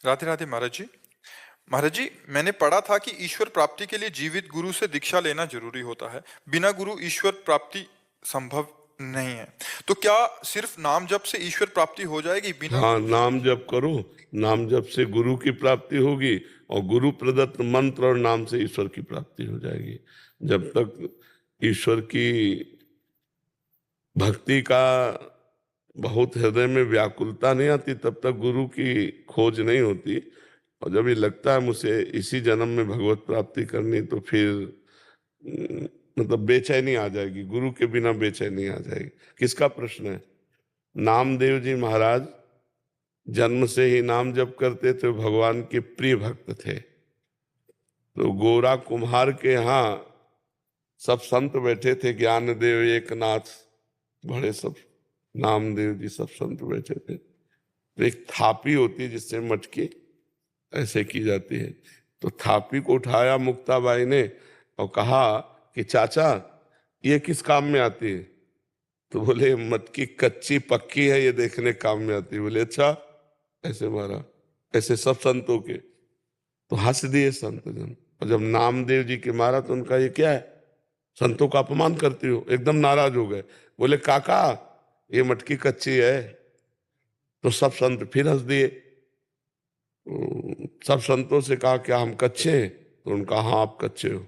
राधे राधे महाराज जी। महाराज जी, मैंने पढ़ा था कि ईश्वर प्राप्ति के लिए जीवित गुरु से दीक्षा लेना जरूरी होता है। बिना गुरु ईश्वर प्राप्ति संभव नहीं है। तो क्या सिर्फ नाम जप से ईश्वर प्राप्ति हो जाएगी बिना हाँ, गुरु से? नाम जप करो। नाम जप से गुरु की प्राप्ति होगी और गुरु प्रदत्त मंत्र और नाम से ईश्वर की प्राप्ति हो जाएगी। जब तक ईश्वर की भक्ति का बहुत हृदय में व्याकुलता नहीं आती तब तक गुरु की खोज नहीं होती। और जब ये लगता है मुझे इसी जन्म में भगवत प्राप्ति करनी, तो फिर मतलब बेचैनी आ जाएगी, गुरु के बिना बेचैनी आ जाएगी। किसका प्रश्न है? नामदेव जी महाराज जन्म से ही नाम जप करते थे, भगवान के प्रिय भक्त थे। तो गोरा कुम्हार के यहाँ सब संत बैठे थे, ज्ञानदेव, एकनाथ, बड़े सब नामदेव जी सब संत बैठे थे। तो एक थापी होती है जिससे मटकी ऐसे की जाती है। तो थापी को उठाया मुक्ताबाई ने और कहा कि चाचा ये किस काम में आती है? तो बोले मटकी कच्ची पक्की है, ये देखने काम में आती है। बोले अच्छा, ऐसे मारा, ऐसे सब संतों के। तो हंस दिए संत जन। और जब नामदेव जी के मारा तो उनका ये क्या है, संतों का अपमान करती हो, एकदम नाराज हो गए। बोले काका ये मटकी कच्ची है। तो सब संत फिर हंस दिए। सब संतों से कहा क्या हम कच्चे हैं? तो उनका हाँ आप कच्चे हो।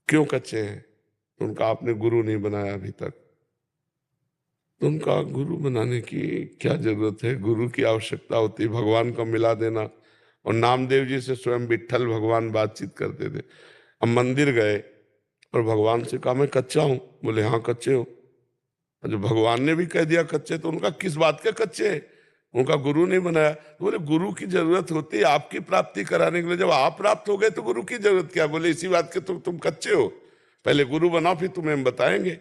क्यों कच्चे हैं? तो उनका आपने गुरु नहीं बनाया अभी तक। तो उनका गुरु बनाने की क्या जरूरत है? गुरु की आवश्यकता होती है भगवान को मिला देना। और नामदेव जी से स्वयं विट्ठल भगवान बातचीत करते थे। अब मंदिर गए और भगवान से कहा मैं कच्चा हूं। बोले हाँ कच्चे हो। और जब भगवान ने भी कह दिया कच्चे, तो उनका किस बात के कच्चे हैं? उनका गुरु नहीं बनाया। तो बोले गुरु की जरूरत होती है आपकी प्राप्ति कराने के लिए। जब आप प्राप्त हो गए तो गुरु की जरूरत क्या? बोले इसी बात के तुम कच्चे हो, पहले गुरु बनाओ फिर तुम्हें हम बताएंगे।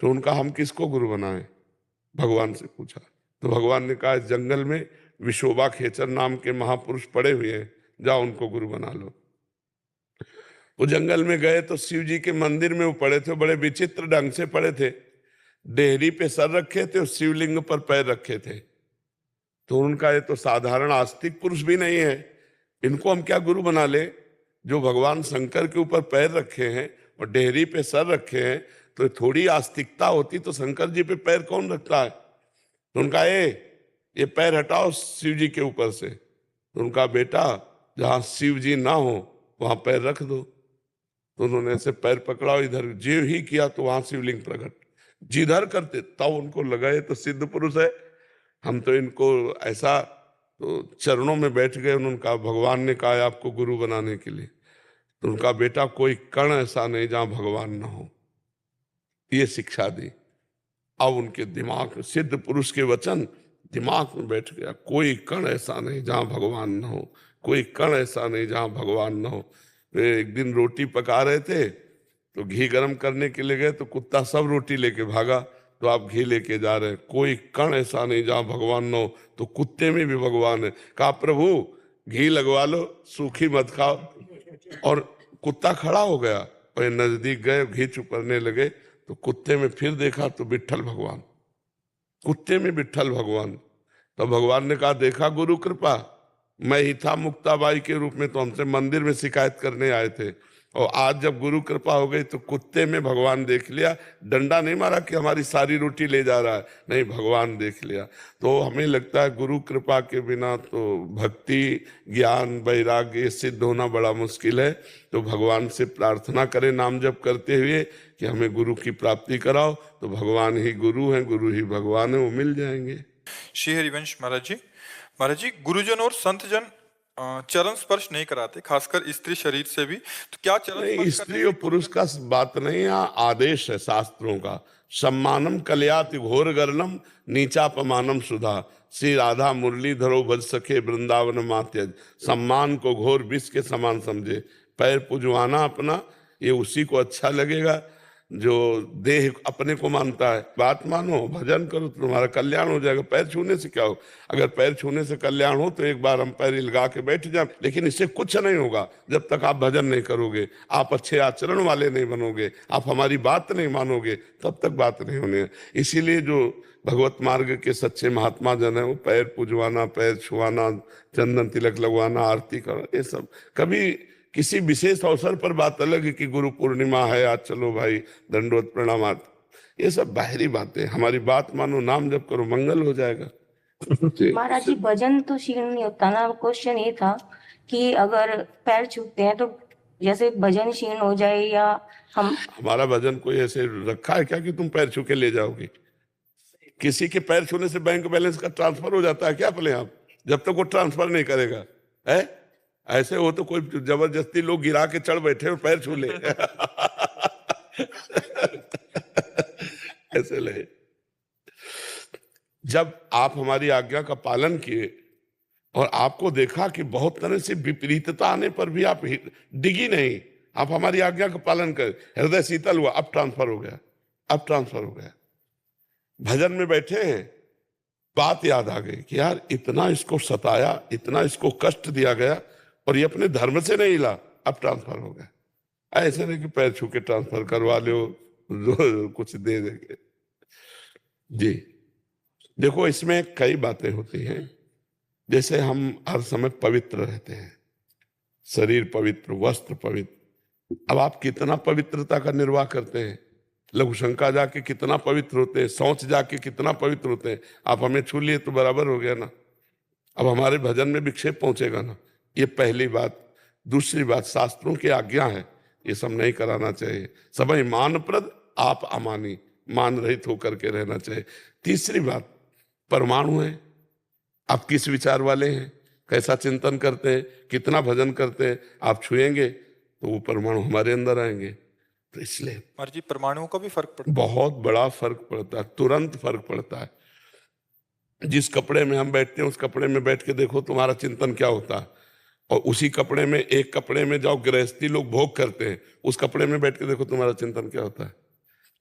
तो उनका हम किसको गुरु बनाएं? भगवान से पूछा। तो भगवान ने कहा इस जंगल में विशोबा खेचर नाम के महापुरुष पड़े हुए हैं, जाओ उनको गुरु बना लो। वो जंगल में गए तो शिव जी के मंदिर में वो पड़े थे, बड़े विचित्र ढंग से पड़े थे। डेहरी पे सर रखे थे और शिवलिंग पर पैर रखे थे। तो उनका ये तो साधारण आस्तिक पुरुष भी नहीं है, इनको हम क्या गुरु बना ले? जो भगवान शंकर के ऊपर पैर रखे हैं और डेहरी पे सर रखे हैं, तो थोड़ी आस्तिकता होती तो शंकर जी पे पैर कौन रखता है? तो उनका ये पैर हटाओ शिव जी के ऊपर से। तो उनका बेटा जहां शिव जी ना हो वहां पैर रख दो। तो उन्होंने ऐसे पैर पकड़ा, इधर जीव ही किया तो वहां शिवलिंग प्रकट। जिधर करते तब उनको लगा ये तो सिद्ध पुरुष है, हम तो इनको ऐसा। तो चरणों में बैठ गए। उन्होंने कहा भगवान ने कहा आपको गुरु बनाने के लिए। तो उनका बेटा कोई कण ऐसा नहीं जहां भगवान ना हो, ये शिक्षा दी। अब उनके दिमाग, सिद्ध पुरुष के वचन दिमाग में बैठ गया। कोई कण ऐसा नहीं जहां भगवान न हो, कोई कण ऐसा नहीं जहां भगवान न हो। वे एक दिन रोटी पका रहे थे तो घी गर्म करने के लिए गए तो कुत्ता सब रोटी लेके भागा। तो आप घी लेके जा रहे हैं, कोई कण ऐसा नहीं जहां भगवान न हो। तो कुत्ते में भी भगवान है। कहा प्रभु घी लगवा लो, सूखी मत खाओ। और कुत्ता खड़ा हो गया और ये नजदीक गए, घी चुपरने लगे। तो कुत्ते में फिर देखा तो विट्ठल भगवान, कुत्ते में विट्ठल भगवान। तो भगवान ने कहा देखा गुरु कृपा, मैं ही था मुक्ताबाई के रूप में, तो हमसे मंदिर में शिकायत करने आए थे। और आज जब गुरु कृपा हो गई तो कुत्ते में भगवान देख लिया। डंडा नहीं मारा कि हमारी सारी रोटी ले जा रहा है, नहीं, भगवान देख लिया। तो हमें लगता है गुरु कृपा के बिना तो भक्ति, ज्ञान, वैराग्य ये सिद्ध होना बड़ा मुश्किल है। तो भगवान से प्रार्थना करें नाम जप करते हुए कि हमें गुरु की प्राप्ति कराओ। तो भगवान ही गुरु है, गुरु ही भगवान है, वो मिल जाएंगे। श्री हरिवंश महाराज जी। महाराज जी, गुरुजन और संत जन चरण स्पर्श नहीं कराते, खासकर स्त्री शरीर से भी। तो क्या चरण नहीं, स्पर्श स्त्री और पुरुष का बात नहीं, यहाँ आदेश है शास्त्रों का। सम्मानम कल्याति घोर गर्णम नीचापमानम सुधा, श्री राधा मुरलीधरो भज सखे वृंदावन मात्यज। सम्मान को घोर विष के समान समझे। पैर पुजवाना अपना, ये उसी को अच्छा लगेगा जो देह अपने को मानता है। बात मानो, भजन करो तो तुम्हारा कल्याण हो जाएगा। पैर छूने से क्या हो? अगर पैर छूने से कल्याण हो तो एक बार हम पैर लगा के बैठ जाए, लेकिन इससे कुछ नहीं होगा जब तक आप भजन नहीं करोगे, आप अच्छे आचरण वाले नहीं बनोगे, आप हमारी बात नहीं मानोगे, तब तक बात नहीं होनी है। इसीलिए जो भगवत मार्ग के सच्चे महात्मा जन है, वो पैर पूजवाना, पैर छुआना, चंदन तिलक लगवाना, आरती करना, ये सब कभी किसी विशेष अवसर पर बात अलग है कि गुरु पूर्णिमा है आज चलो भाई दंडवत प्रणाम, ये सब बाहरी बातें। हमारी बात मानो, नाम जप करो, मंगल हो जाएगा। महाराज जी भजन तो शील नहीं होता ना। क्वेश्चन ये था कि अगर पैर छूते हैं तो जैसे भजन शील हो जाए, या हम हमारा भजन कोई ऐसे रखा है क्या कि तुम पैर छू के ले जाओगे? किसी के पैर छूने से बैंक बैलेंस का ट्रांसफर हो जाता है क्या अपने आप? जब तक वो ट्रांसफर नहीं करेगा है, ऐसे हो तो कोई जबरदस्ती लोग गिरा के चढ़ बैठे और पैर छू ले ऐसे ले। जब आप हमारी आज्ञा का पालन किए और आपको देखा कि बहुत तरह से विपरीतता आने पर भी आप डिगी नहीं, आप हमारी आज्ञा का पालन कर, हृदय शीतल हुआ, अब ट्रांसफर हो गया, अब ट्रांसफर हो गया। भजन में बैठे हैं, बात याद आ गई कि यार इतना इसको सताया, इतना इसको कष्ट दिया गया और ये अपने धर्म से नहीं हिला, अब ट्रांसफर हो गया। ऐसे नहीं कि पैर छू के ट्रांसफर करवा लो, कुछ दे देंगे जी। देखो इसमें कई बातें होती हैं। जैसे हम हर समय पवित्र रहते हैं, शरीर पवित्र, वस्त्र पवित्र। अब आप कितना पवित्रता का निर्वाह करते हैं? लघु शंका जाके कितना पवित्र होते हैं, शौच जाके कितना पवित्र होते हैं। आप हमें छू लिए तो बराबर हो गया ना। अब हमारे भजन में विक्षेप पहुंचेगा ना, ये पहली बात। दूसरी बात, शास्त्रों की आज्ञा है, ये सब नहीं कराना चाहिए। सबई मानप्रद आप अमानी, मान रहित होकर के रहना चाहिए। तीसरी बात, परमाणु है, आप किस विचार वाले हैं, कैसा चिंतन करते हैं, कितना भजन करते हैं, आप छुएंगे तो वो परमाणु हमारे अंदर आएंगे। तो इसलिए महाराज जी परमाणुओं का भी फर्क पड़ता है? बहुत बड़ा फर्क पड़ता है, तुरंत फर्क पड़ता है। जिस कपड़े में हम बैठते हैं उस कपड़े में बैठ के देखो तुम्हारा चिंतन क्या होता है, और उसी कपड़े में, एक कपड़े में जाओ गृहस्थी लोग भोग करते हैं, उस कपड़े में बैठ के देखो तुम्हारा चिंतन क्या होता है।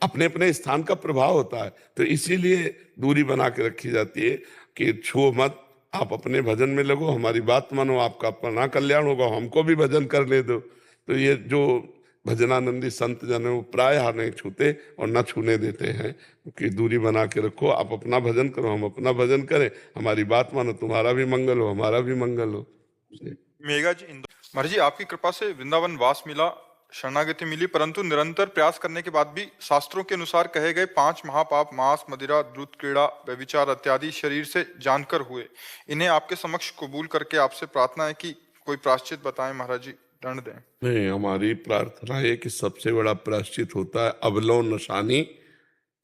अपने अपने स्थान का प्रभाव होता है। तो इसीलिए दूरी बना के रखी जाती है कि छुओ मत, आप अपने भजन में लगो, हमारी बात मानो, आपका अपना कल्याण होगा, हमको भी भजन करने दो। तो ये जो भजनानंदी संत जन है वो प्रायः नहीं छूते और न छूने देते हैं कि दूरी बना के रखो, आप अपना भजन करो, हम अपना भजन करें, हमारी बात मानो, तुम्हारा भी मंगल हो, हमारा भी मंगल हो। मेघा जी महाराज जी आपकी कृपा से वृंदावन वास मिला, शरणागति मिली, परंतु निरंतर प्रयास करने के बाद भी शास्त्रों के अनुसार कहे गए 5 महापाप मांस, मदिरा, द्रुत क्रीड़ा, व्यभिचार इत्यादि शरीर से जानकर हुए। इन्हें आपके समक्ष कबूल करके आपसे प्रार्थना है कि कोई प्रायश्चित बताएं महाराज जी, दंड दें। नहीं, हमारी प्रार्थना है कि सबसे बड़ा प्रायश्चित होता है अबलो नशानी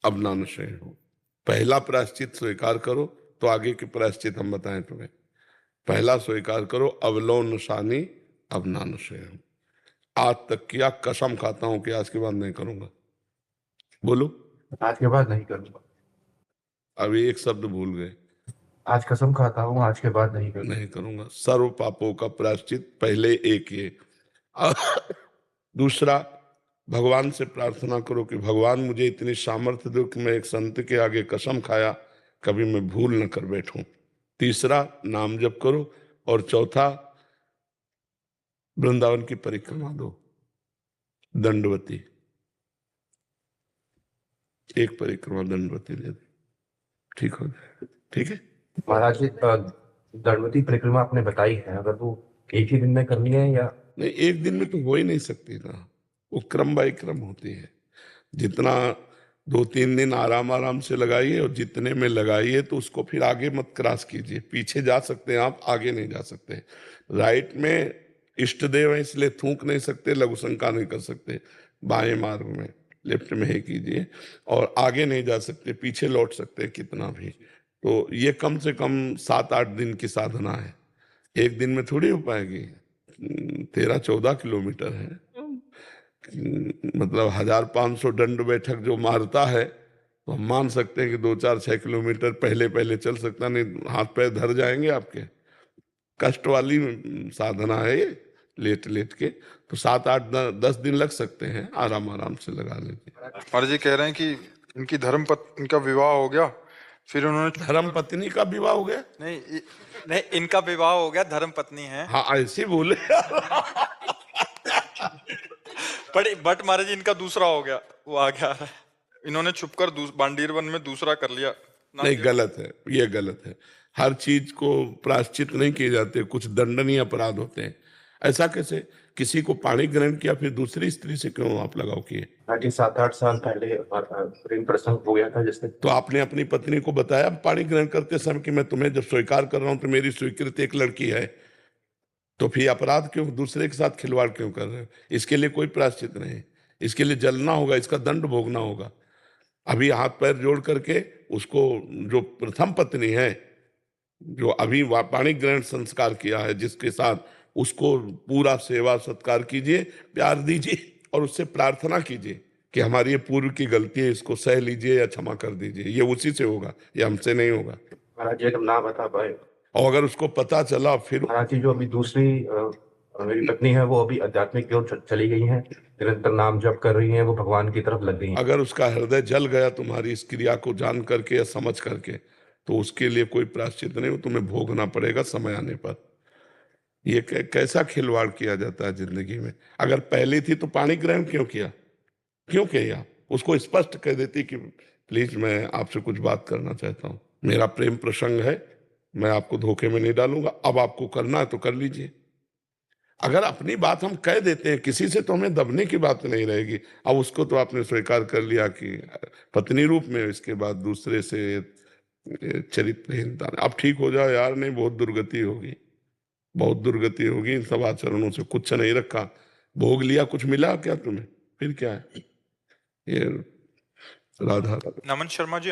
अब ना नशे हो। पहला प्रायश्चित स्वीकार करो तो आगे के प्रायश्चित हम बताएं तुम्हें। पहला स्वीकार करो अबलो नशानी अब ना नशे हो। आज तक किया, कसम खाता हूं कि आज के बाद नहीं करूंगा। बोलो, आज के बाद नहीं करूंगा। अभी एक शब्द भूल गए। आज कसम खाता हूँ, आज के बाद नहीं करूंगा। नहीं करूंगा। सर्व पापों का प्रायश्चित पहले एक ये। दूसरा, भगवान से प्रार्थना करो कि भगवान मुझे इतनी सामर्थ्य दो कि मैं एक संत के आगे कसम खाया कभी मैं भूल न कर बैठूं। तीसरा, नाम जप करो। और चौथा, वृंदावन की परिक्रमा दो, दंडवती, एक परिक्रमा दंडवती दे दो, ठीक हो जाए। ठीक है महाराज जी, दंडवती परिक्रमा आपने बताई है, अगर वो एक ही दिन में करनी है या? नहीं, एक दिन में तो हो ही नहीं सकती ना, वो क्रम बाय क्रम होती है। जितना 2-3 दिन आराम आराम से लगाइए, और जितने में लगाइए तो उसको फिर आगे मत क्रॉस कीजिए। पीछे जा सकते हैं आप, आगे नहीं जा सकते। राइट में इष्ट देव है इसलिए थूक नहीं सकते, लघु शंका नहीं कर सकते। बाएं मार्ग में, लेफ्ट में ही कीजिए, और आगे नहीं जा सकते, पीछे लौट सकते कितना भी। तो ये कम से कम 7-8 दिन की साधना है, एक दिन में थोड़ी हो पाएगी। 13-14 किलोमीटर है, मतलब 1500 दंड बैठक जो मारता है, तो हम मान सकते हैं कि 2-4-6 किलोमीटर पहले पहले चल सकता, नहीं हाथ पैर धर जाएंगे आपके। कष्ट वाली साधना है ये, लेट लेट के, तो 7-8-10 दिन लग सकते हैं, आराम आराम से लगा लीजिए। महाराज जी कह रहे हैं कि इनका विवाह हो गया, फिर उन्होंने धर्म पत्नी का विवाह हो गया? नहीं, इनका विवाह हो गया, धर्म पत्नी है। हाँ ऐसे बोले। बट महाराज जी इनका दूसरा हो गया, वो आ गया है। इन्होंने छुपकर बांडीर वन में दूसरा कर लिया। नहीं, गलत है, ये गलत है। हर चीज को प्रायश्चित नहीं किए जाते, कुछ दंडनीय अपराध होते हैं। ऐसा कैसे? किसी को पाणी ग्रहण किया फिर दूसरी स्त्री से क्यों आप लगाव किए? हालांकि 7-8 साल पहले प्रेम प्रसंग हो गया था, जिसने तो आपने अपनी पत्नी को बताया पाणी ग्रहण करते समय कि मैं तुम्हें जब स्वीकार कर रहा हूं तो मेरी स्वीकृति एक लड़की है, तो फिर अपराध क्यों, दूसरे के साथ खिलवाड़ क्यों कर रहे हो? इसके लिए कोई प्रायश्चित नहीं, इसके लिए जलना होगा, इसका दंड भोगना होगा। अभी हाथ पैर जोड़ करके उसको, जो प्रथम पत्नी है, जो अभी पाणी ग्रहण संस्कार किया है, जिसके साथ, उसको पूरा सेवा सत्कार कीजिए, प्यार दीजिए और उससे प्रार्थना कीजिए कि हमारी ये पूर्व की गलती है, इसको सह लीजिए या क्षमा कर दीजिए। ये उसी से होगा, ये हमसे नहीं होगा। महाराज जी अगर ना बता पाए, और अगर उसको पता चला फिर, महाराज जी जो अभी दूसरी मेरी पत्नी है, वो अभी आध्यात्मिक की ओर चली गई हैं, निरंतर नाम जप कर रही हैं, वो भगवान की तरफ लग गई हैं। अगर उसका हृदय जल गया तुम्हारी इस क्रिया को जान करके या समझ करके, तो उसके लिए कोई प्रायश्चित नहीं, वो तुम्हें भोगना पड़ेगा समय आने पर। ये कैसा खिलवाड़ किया जाता है जिंदगी में? अगर पहले थी तो पाणी ग्रहण क्यों किया, क्यों किया? उसको स्पष्ट कह देती कि प्लीज मैं आपसे कुछ बात करना चाहता हूँ, मेरा प्रेम प्रसंग है, मैं आपको धोखे में नहीं डालूंगा, अब आपको करना है तो कर लीजिए। अगर अपनी बात हम कह देते हैं, किसी से तो हमें दबने की बात नहीं रहेगी। अब उसको तो आपने स्वीकार कर लिया कि पत्नी रूप में, इसके बाद दूसरे से चरित्रहीनता, अब ठीक हो जाओ यार, नहीं बहुत दुर्गति होगी, बहुत दुर्गति होगी। इन सब आचरणों से कुछ नहीं रखा, भोग लिया, कुछ मिला क्या तुम्हें? फिर क्या है ये? राधा। नमन शर्मा जी,